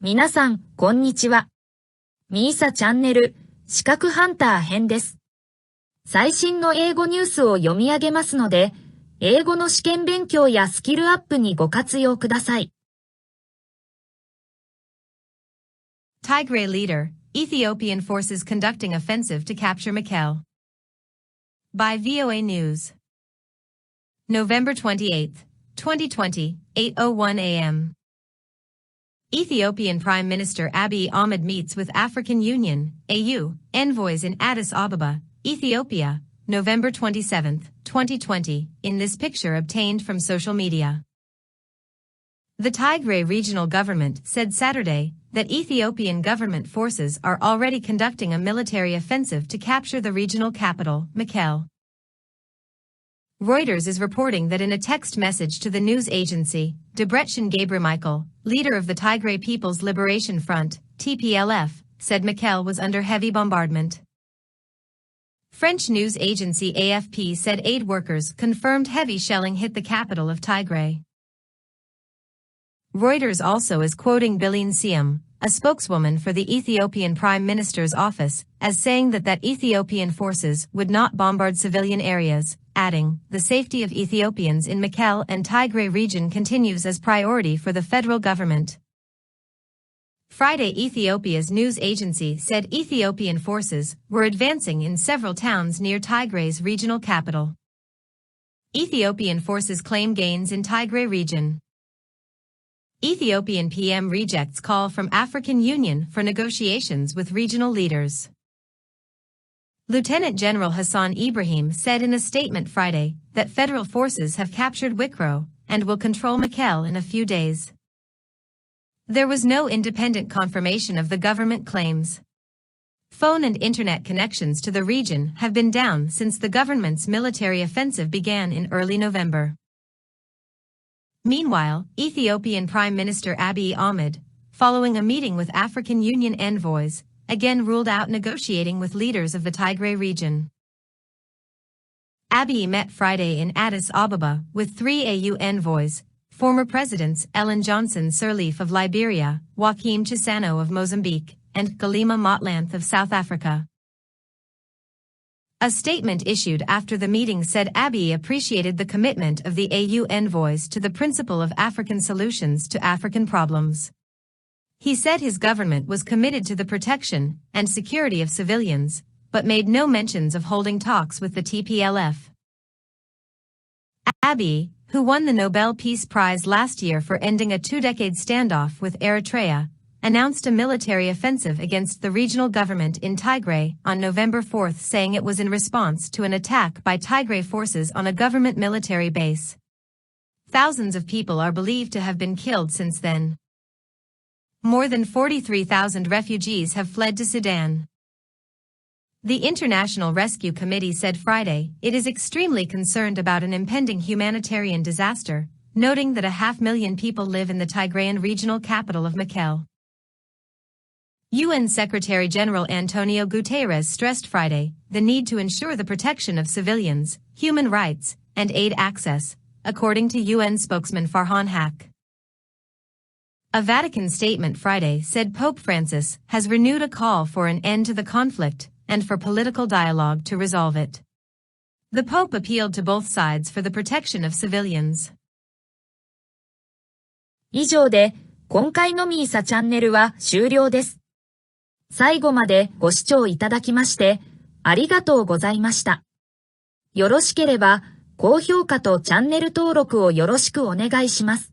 皆さん、こんにちは。ミーサチャンネル、資格ハンター編です。最新の英語ニュースを読み上げますので、英語の試験勉強やスキルアップにご活用ください。Tigray leader, Ethiopian forces conducting offensive to capture Mekelle. By VOA News. November 28, 2020, 8:01 a.m. Ethiopian Prime Minister Abiy Ahmed meets with African Union, AU, envoys in Addis Ababa, Ethiopia, November 27, 2020, in this picture obtained from social media. The Tigray regional government said Saturday that Ethiopian government forces are already conducting a military offensive to capture the regional capital, Mekelle. Reuters is reporting that in a text message to the news agency, Debretsion Gebremichael, leader of the Tigray People's Liberation Front, TPLF, said Mekelle was under heavy bombardment. French news agency AFP said aid workers confirmed heavy shelling hit the capital of Tigray. Reuters also is quoting Bilene Siem, a spokeswoman for the Ethiopian Prime Minister's office, as saying that Ethiopian forces would not bombard civilian areas, adding, the safety of Ethiopians in Mekelle and Tigray region continues as priority for the federal government. Friday, Ethiopia's news agency said Ethiopian forces were advancing in several towns near Tigray's regional capital. Ethiopian forces claim gains in Tigray region. Ethiopian PM rejects call from African Union for negotiations with regional leaders. Lieutenant General Hassan Ibrahim said in a statement Friday that federal forces have captured Wikro and will control Mekelle in a few days. There was no independent confirmation of the government claims. Phone and internet connections to the region have been down since the government's military offensive began in early November. Meanwhile, Ethiopian Prime Minister Abiy Ahmed, following a meeting with African Union envoys, again ruled out negotiating with leaders of the Tigray region. Abiy met Friday in Addis Ababa with three AU envoys, former presidents Ellen Johnson Sirleaf of Liberia, Joaquim Chissano of Mozambique, and Galima Motlanthe of South Africa. A statement issued after the meeting said Abiy appreciated the commitment of the AU envoys to the principle of African solutions to African problems. He said his government was committed to the protection and security of civilians, but made no mentions of holding talks with the TPLF. Abiy, who won the Nobel Peace Prize last year for ending a two-decade standoff with Eritrea, announced a military offensive against the regional government in Tigray on November 4, saying it was in response to an attack by Tigray forces on a government military base. Thousands of people are believed to have been killed since then. More than 43,000 refugees have fled to Sudan. The International Rescue Committee said Friday it is extremely concerned about an impending humanitarian disaster, noting that 500,000 people live in the Tigrayan regional capital of Mekelle. UN Secretary-General Antonio Guterres stressed Friday the need to ensure the protection of civilians, human rights, and aid access, according to UN spokesman Farhan Haq. A Vatican statement Friday said Pope Francis has renewed a call for an end to the conflict and for political dialogue to resolve it. The Pope appealed to both sides for the protection of civilians. 以上で今回のミーサチャンネルは終了です。最後までご視聴いただきましてありがとうございました。よろしければ高評価とチャンネル登録をよろしくお願いします。